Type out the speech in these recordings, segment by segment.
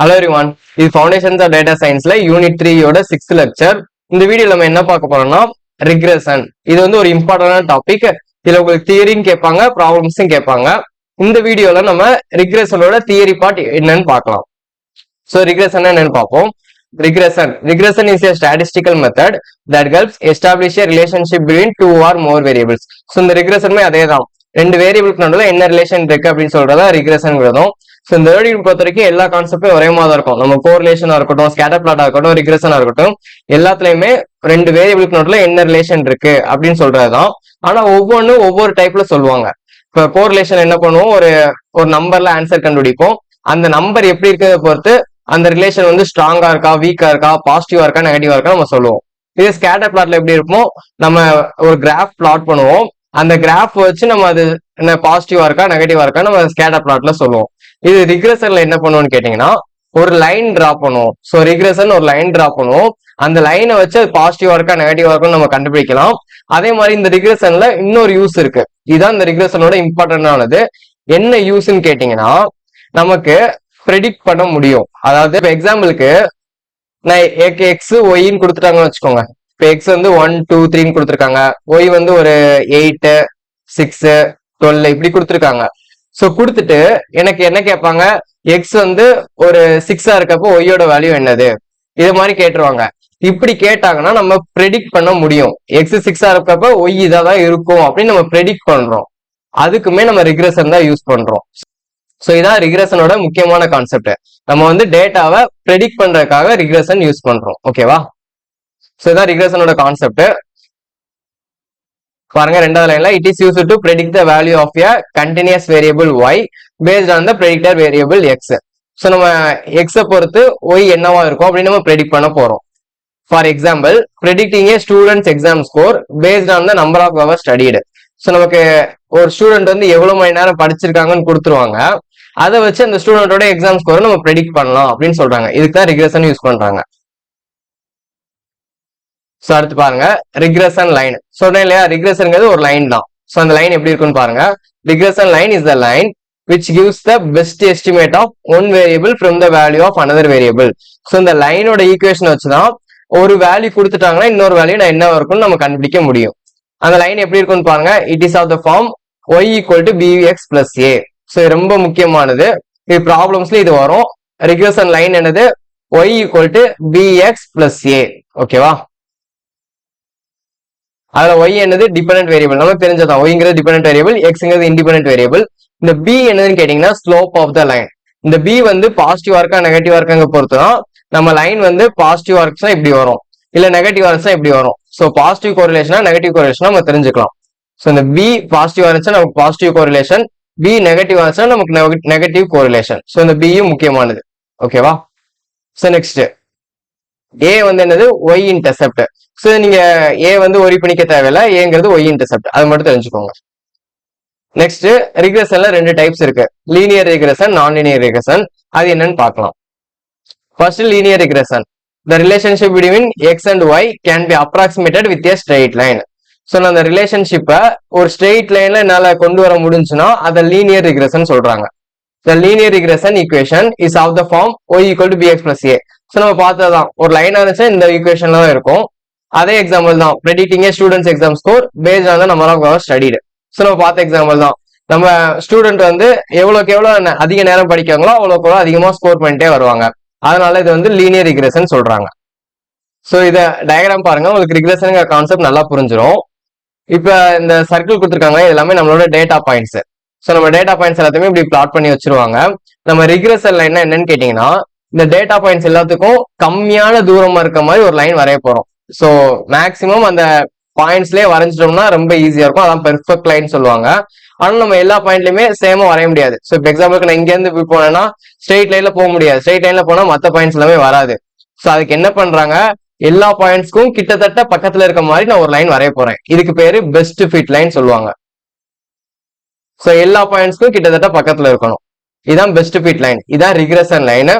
Hello everyone, இது Foundations of Data Scienceல Unit 3 யோட 6th lecture. இந்த வீடியோல நம்ம என்ன பார்க்க போறோம்னா regression. இது வந்து ஒரு இம்பார்ட்டன்டான டாபிக். இதுல உங்களுக்கு தியரியும் கேட்பாங்க, ப்ராப்ளம்ஸும் கேட்பாங்க. இந்த வீடியோல நம்ம regressionோட தியரி பார்ட் என்னன்னு பார்க்கலாம். So regression என்னன்னு பார்ப்போம். Regression is a statistical method that helps establish a relationship between two or more variables. So இந்த regression அதேதான். ரெண்டு வேரியபிளுக்கு நடுவில் என்ன ரிலேஷன் இருக்கு அப்படின்னு சொல்றதா ரிக்ரெஷன்ங்கிறதும். ஸோ இந்த வேர்டிங் பொறுத்த வரைக்கும் எல்லா கான்செப்டும் ஒரே மாதிரி இருக்கும். நம்ம கோரிலேஷனா இருக்கட்டும், ஸ்கேட்டர் பிளாட்டா இருக்கட்டும், ரிக்ரெஷனா இருக்கட்டும், எல்லாத்துலயுமே ரெண்டு வேரியபிளுக்கு நடுவில் என்ன ரிலேஷன் இருக்கு அப்படின்னு சொல்றதுதான். ஆனா ஒவ்வொன்றும் ஒவ்வொரு டைப்ல சொல்லுவாங்க. இப்போ கோரிலேஷன் என்ன பண்ணுவோம், ஒரு நம்பர்ல ஆன்சர் கண்டுபிடிப்போம். அந்த நம்பர் எப்படி இருக்கிறத பொறுத்து அந்த ரிலேஷன் வந்து ஸ்ட்ராங்கா இருக்கா, வீக்கா இருக்கா, பாசிட்டிவா இருக்கா, நெகட்டிவா இருக்கா நம்ம சொல்லுவோம். இதே ஸ்கேட்டர் பிளாட்ல எப்படி இருப்போம், நம்ம ஒரு கிராஃப் பிளாட் பண்ணுவோம். அந்த கிராஃப் வச்சு நம்ம அது என்ன பாசிட்டிவா இருக்கா, நெகட்டிவா இருக்கா நம்ம ஸ்கேட்டர் பிளாட்ல சொல்லுவோம். இது ரிக்ரெஷன்ல என்ன பண்ணுவோம்னு கேட்டீங்கன்னா, ஒரு லைன் டிரா பண்ணுவோம். ஸோ ரிக்ரெஷன் ஒரு லைன் டிரா பண்ணுவோம். அந்த லைனை வச்சு அது பாசிட்டிவா இருக்கா, நெகட்டிவா இருக்கான்னு நம்ம கண்டுபிடிக்கலாம். அதே மாதிரி இந்த ரிக்ரெஷன்ல இன்னொரு யூஸ் இருக்கு. இதுதான் இந்த ரிக்ரெஷனோட இம்பார்ட்டன்டானது. என்ன யூஸ்ன்னு கேட்டீங்கன்னா, நமக்கு ப்ரெடிக்ட் பண்ண முடியும். அதாவது இப்போ எக்ஸாம்பிளுக்கு நான் எக்ஸ் ஒய்ன்னு கொடுத்துட்டாங்கன்னு வச்சுக்கோங்க. இப்போ எக்ஸ் வந்து 1 2 3 கொடுத்துருக்காங்க, ஒய் வந்து ஒரு 8 6 12 இப்படி கொடுத்துருக்காங்க. ஸோ கொடுத்துட்டு எனக்கு என்ன கேட்பாங்க, எக்ஸ் வந்து ஒரு 6 இருக்கப்போ ஒய்யோட வேல்யூ என்னது, இது மாதிரி கேட்டுருவாங்க. இப்படி கேட்டாங்கன்னா நம்ம ப்ரெடிக்ட் பண்ண முடியும். எக்ஸ் 6 இருக்கப்போ ஒய் இதான் இருக்கும் அப்படின்னு நம்ம ப்ரெடிக்ட் பண்றோம். அதுக்குமே நம்ம ரிக்ரெஷன் தான் யூஸ் பண்றோம். ஸோ இதான் ரிக்ரெஷனோட முக்கியமான கான்செப்ட். நம்ம வந்து டேட்டாவை ப்ரெடிக்ட் பண்றதுக்காக ரிக்ரெஷன் யூஸ் பண்றோம். ஓகேவா? ஸோ இதான் ரிக்ரெஷனோட கான்செப்ட். பாருங்க ரெண்டாவது லைன்ல, it is used to predict the value of a continuous variable y based on the predictor variable x. So நம்ம எக்ஸை பொறுத்து ஒய் என்னவா இருக்கும் அப்படின்னு நம்ம ப்ரெடிக்ட் பண்ண போறோம். For example, predicting a student's exam score based on the number of hours studied. So நமக்கு ஒரு ஸ்டூடெண்ட் வந்து எவ்வளவு மணி நேரம் படிச்சிருக்காங்கன்னு கொடுத்துருவாங்க. அதை வச்சு அந்த ஸ்டூடெண்டோட எக்ஸாம் ஸ்கோரை நம்ம ப்ரெடிக்ட் பண்ணலாம் அப்படின்னு சொல்றாங்க. இதுக்கு தான் ரிக்ரெஷன் யூஸ் பண்றாங்க. ஸோ அடுத்து பாருங்க, ரிக்ரெஷன் லைன். சொல்றேன் இல்லையா, ரிக்ரெஷன்ங்கிறது ஒரு லைன் தான். ஸோ அந்த லைன் எப்படி இருக்குன்னு பாருங்க. Regression line is the line which gives the best estimate of one variable from the value of another variable. So இந்த லைனோட ஈக்குவேஷன் வச்சுதான் ஒரு வேல்யூ கொடுத்துட்டாங்கன்னா இன்னொரு வேல்யூ நான் என்ன இருக்கும்னு நம்ம கண்டுபிடிக்க முடியும். அந்த லைன் எப்படி இருக்குன்னு பாருங்க. It is of the form y equal to bx plus a. So ரொம்ப முக்கியமானது. இது ப்ராப்ளம்ஸ்ல இது வரும். ரிக்ரெஷன் லைன் என்னது, y equal to bx plus a. ஓகேவா? அதுல y என்னது டிபெண்டன்ட் வேரியபிள், நமக்கு தெரிஞ்சதான். ஒய்ங்கிறது டிபெண்டன்ட் வேரியபிள், எக்ஸ்ங்கிறது இண்டிபெண்டன்ட் வேரியபிள். இந்த b என்னதுன்னு கேட்டீங்கன்னா ஸ்லோப் ஆஃப் த லைன். இந்த b வந்து பாசிட்டிவா இருக்கா நெகட்டிவா இருக்காங்க பொறுத்து தான் நம்ம லைன் வந்து பாசிட்டிவா இருந்துச்சுன்னா இப்படி வரும், இல்ல நெகட்டிவா இருந்துச்சுன்னா இப்படி வரும். ஸோ பாசிட்டிவ் கோரிலேஷனா நெகட்டிவ் கோரிலேஷனா நம்ம தெரிஞ்சுக்கலாம். ஸோ இந்த b பாசிட்டிவா இருந்துச்சுன்னா நமக்கு பாசிட்டிவ் கோரிலேஷன், b நெகட்டிவா இருந்துச்சுன்னா நமக்கு நெகட்டிவ் கோரிலேஷன். ஸோ இந்த b-யும் முக்கியமானது. ஓகேவா? ஸோ நெக்ஸ்ட் a வந்து என்னது, ஒய் இன்டர்செப்ட். ஸோ நீங்க ஏ வந்து ஒரி பண்ணிக்க தேவையில்ல, ஏங்கிறது ஒய் இன்டர்செப்ட், அது மட்டும் தெரிஞ்சுக்கோங்க. நெக்ஸ்ட், ரிக்ரெஷன்ல ரெண்டு டைப்ஸ் இருக்கு, லீனியர் ரிக்ரெஷன், நான் லீனியர் ரிக்ரெஷன். அது என்னன்னு பார்க்கலாம். First linear regression. The relationship between X and Y can be approximated with A straight line. So அந்த ரிலேஷன்ஷிப்பை ஒரு ஸ்ட்ரெயிட் லைன்ல என்னால கொண்டு வர முடிஞ்சுன்னா அதை லீனியர் ரிக்ரெஷன் சொல்றாங்க. The linear regression equation is of the form y equal to BX plus A. So நம்ம பார்த்ததான், ஒரு லைனா இருந்துச்சுன்னா இந்த ஈக்குவேஷன்ல தான் இருக்கும். அதே எக்ஸாம்பிள் தான், predicating a student's exam score based on the number of hours studied. So நம்ம பார்த்த எக்ஸாம்பிள் தான். நம்ம ஸ்டூடெண்ட் வந்து எவ்வளோக்கு எவ்வளோ அதிக நேரம் படிக்காங்களோ அவ்வளோக்கு எவ்வளோ அதிகமாக ஸ்கோர் பண்ணிட்டே வருவாங்க. அதனால இது வந்து லீனியர் ரிக்ரெஷன் சொல்றாங்க. ஸோ இதை டயக்ராம் பாருங்க, உங்களுக்கு ரிக்ரெஷனுங்கிற கான்செப்ட் நல்லா புரிஞ்சிடும். இப்போ இந்த சர்க்கிள் கொடுத்துருக்காங்க, இது எல்லாமே நம்மளோட டேட்டா பாயிண்ட்ஸ். ஸோ நம்ம டேட்டா பாயிண்ட்ஸ் எல்லாத்தையுமே இப்படி பிளாட் பண்ணி வச்சிருவாங்க. நம்ம ரிக்ரெஷன் லைன் என்னன்னு கேட்டீங்கன்னா, இந்த டேட்டா பாயிண்ட்ஸ் எல்லாத்துக்கும் கம்மியான தூரமா இருக்க மாதிரி ஒரு லைன் வரைய போறோம். ஸோ மேக்சிமம் அந்த பாயிண்ட்ஸ்லேயே வரைஞ்சிட்டோம்னா ரொம்ப ஈஸியா இருக்கும். அதான் பெர்ஃபெக்ட் லைன் சொல்லுவாங்க. ஆனால் நம்ம எல்லா பாயிண்ட்லயுமே சேமா வரைய முடியாது. ஸோ இப்போ எக்ஸாம்பிளுக்கு நான் இங்கேருந்து இப்படி போனேன்னா ஸ்ட்ரெயிட் லைன்ல போக முடியாது. ஸ்ட்ரெயிட் லைன்ல போனா மற்ற பாயிண்ட்ஸ் எல்லாமே வராது. ஸோ அதுக்கு என்ன பண்றாங்க, எல்லா பாயிண்ட்ஸ்க்கும் கிட்டத்தட்ட பக்கத்துல இருக்க மாதிரி நான் ஒரு லைன் வரைய போறேன். இதுக்கு பேரு பெஸ்ட் ஃபிட் லைன் சொல்லுவாங்க. ஸோ எல்லா பாயிண்ட்ஸ்க்கும் கிட்டத்தட்ட பக்கத்துல இருக்கணும். இதுதான் பெஸ்ட் ஃபிட் லைன், இதான் ரிக்ரெஷன் லைன்.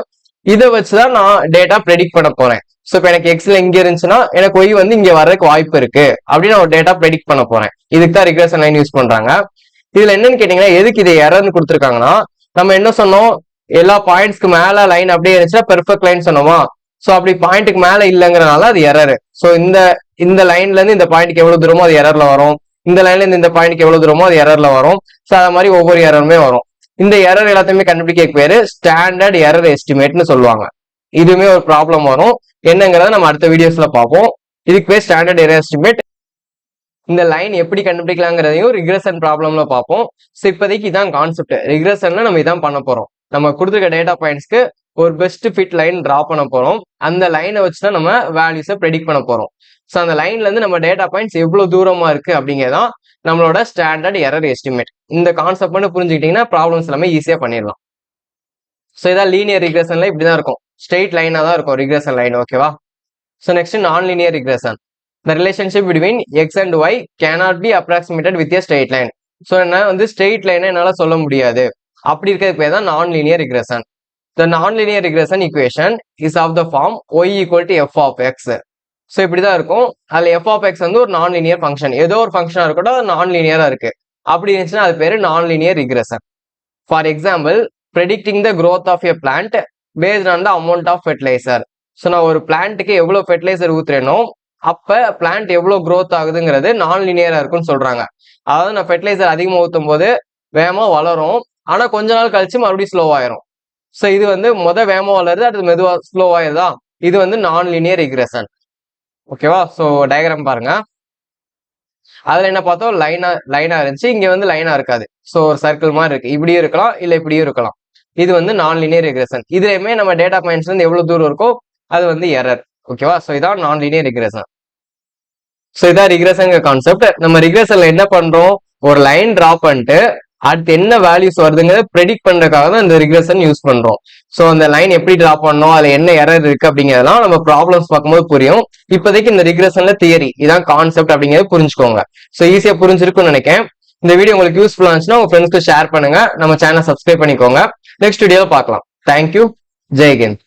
இதை வச்சுதான் நான் டேட்டா ப்ரெடிக்ட் பண்ண போறேன். ஸோ இப்போ எனக்கு எக்ஸ்ல இங்க இருந்துச்சுன்னா எனக்கு ஒய் வந்து இங்க வர்றதுக்கு வாய்ப்பு இருக்கு அப்படின்னு நான் ஒரு டேட்டா ப்ரெடிக்ட் பண்ண போறேன். இதுக்கு தான் ரிக்ரெஷன் லைன் யூஸ் பண்றாங்க. இதுல என்னன்னு கேட்டீங்கன்னா, எதுக்கு இதை எரர்னு கொடுத்துருக்காங்கன்னா, நம்ம என்ன சொன்னோம், எல்லா பாயிண்ட்ஸ்க்கு மேல லைன் அப்படியே இருந்துச்சுன்னா பெர்ஃபெக்ட் லைன் சொன்னோமா. சோ அப்படி பாயிண்ட்டுக்கு மேல இல்லைங்கிறனால அது எரர். சோ இந்த லைன்ல இருந்து இந்த பாயிண்ட்க்கு எவ்வளவு தூரமோ அது எரர்ல வரும், இந்த லைன்ல இருந்து இந்த பாயிண்ட்க்கு எவ்வளவு தூரமோ அது எரர்ல வரும். சோ அது மாதிரி ஒவ்வொரு எரருமே வரும். இந்த எரர் எல்லாத்தையுமே கண்டுபிடிக்க பேரு ஸ்டாண்டர்ட் எரர் எஸ்டிமேட்னு சொல்லுவாங்க. இதுவுமே ஒரு ப்ராப்ளம் வரும், என்னங்கிறத நம்ம அடுத்த வீடியோஸ்ல பார்ப்போம். இதுக்கு பேர் ஸ்டாண்டர்ட் எரர் எஸ்டிமேட். இந்த லைன் எப்படி கண்டுபிடிக்கலாங்கிறதையும் ரிக்ரெஷன் ப்ராப்ளம்ல பார்ப்போம். ஸோ இப்போதைக்கு இதான் கான்செப்ட். ரிக்ரெஷன்ல நம்ம இதான் பண்ண போறோம். நம்ம கொடுத்துருக்க டேட்டா பாயிண்ட்ஸ்க்கு ஒரு பெஸ்ட் ஃபிட் லைன் டிரா பண்ண போறோம். அந்த லைனை வச்சுதான் நம்ம வேல்யூஸை ப்ரெடிக்ட் பண்ண போறோம். ஸோ அந்த லைன்ல இருந்து நம்ம டேட்டா பாயிண்ட்ஸ் எவ்வளவு தூரமா இருக்கு அப்படிங்கிறதான் நம்மளோட ஸ்டாண்டர்ட் எரர் எஸ்டிமேட். இந்த கான்செப்ட் மட்டும் புரிஞ்சுக்கிட்டீங்கன்னா ப்ராப்ளம்ஸ் எல்லாமே ஈஸியா பண்ணிடலாம். ஸோ இதான் லீனியர் ரிக்ரெஷன்ல இப்படிதான் இருக்கும், ஸ்ட்ரெயிட் லைனா தான் இருக்கும் ரிக்ரெஷன் லைன். ஓகேவா? ஸோ நெக்ஸ்ட் நான் linear regression. The relationship between x and y cannot be approximated with a straight line. So என்ன வந்து ஸ்ட்ரெயிட் லைனை என்னால சொல்ல முடியாது, அப்படி இருக்கிறது பேர் தான் நான் linear regression. The non-linear regression equation is of the form y equal to f of x. So இப்படிதான் இருக்கும். அதுல f of x வந்து ஒரு நான் லீனியர் ஃபங்க்ஷன், ஏதோ ஒரு ஃபங்க்ஷனா இருக்கட்டும், அது நான் லீனியரா இருக்கு. அப்படி இருந்துச்சுன்னா அது பேரு நான் linear regression. For example, predicting the growth of a plant based on the amount of fertilizer. So நான் ஒரு பிளான்ட்டுக்கு எவ்வளவு ஃபெர்டிலைசர் ஊத்துறேனோ அப்ப பிளான்ட் எவ்வளவு க்ரோத் ஆகுதுங்கிறது நான் லீனியரா இருக்குன்னு சொல்றாங்க. அதாவது நான் ஃபெர்டிலைசர் அதிகமா ஊத்தும் போது வேகமா வளரும், ஆனா கொஞ்ச நாள் கழிச்சு மறுபடியும் ஸ்லோவாயிரும். ஸோ இது வந்து வேகமா வளருது, அடுத்து மெதுவா ஸ்லோவாயிருதா, இது வந்து நான் லீனியர் ரிக்ரெஷன். ஓகேவா? ஸோ டயக்ராம் பாருங்க. அதுல என்ன பார்த்தோம், லைனா இருந்துச்சு, இங்க வந்து லைனா இருக்காது. ஸோ ஒரு சர்க்கிள் மாதிரி இருக்கு, இப்படியும் இருக்கலாம் இல்ல இப்படியும் இருக்கலாம். இது வந்து நான் லீனியர் ரிக்ரெஷன். இதுலயுமே நம்ம டேட்டா பாயிண்ட்ஸ் வந்து எவ்வளவு தூரம் இருக்கோ அது வந்து எரர். ஓகேவா? ஸோ இதான் நான் லீனியர் ரிக்ரெஷன். ஸோ இதான் ரிக்ரெஷன் கான்செப்ட். நம்ம ரிக்ரெஷன்ல என்ன பண்றோம், ஒரு லைன் டிரா பண்ணிட்டு அடுத்து என்ன வேல்யூஸ் வருதுங்கிறத ப்ரெடிக்ட் பண்றதுக்காக தான் இந்த ரிக்ரெஷன் யூஸ் பண்றோம். ஸோ அந்த லைன் எப்படி டிரா பண்ணோம், அதுல என்ன எரர் இருக்கு அப்படிங்கிறதெல்லாம் நம்ம ப்ராப்ளம்ஸ் பார்க்கும்போது புரியும். இப்போதைக்கு இந்த ரிக்ரெஷன்ல தியரி இதான் கான்செப்ட் அப்படிங்கிறத புரிஞ்சுக்கோங்க. ஸோ ஈஸியா புரிஞ்சிருக்கும்னு நினைக்கிறேன். இந்த வீடியோ உங்களுக்கு யூஸ்ஃபுல்லா இருந்துச்சுன்னா உங்க ஃப்ரெண்ட்ஸ்க்கு ஷேர் பண்ணுங்க. நம்ம சேனல் சப்ஸ்கிரைப் பண்ணிக்கோங்க. நெக்ஸ்ட் வீடியோல பார்க்கலாம். தேங்க்யூ. ஜெய் ஹிந்த்.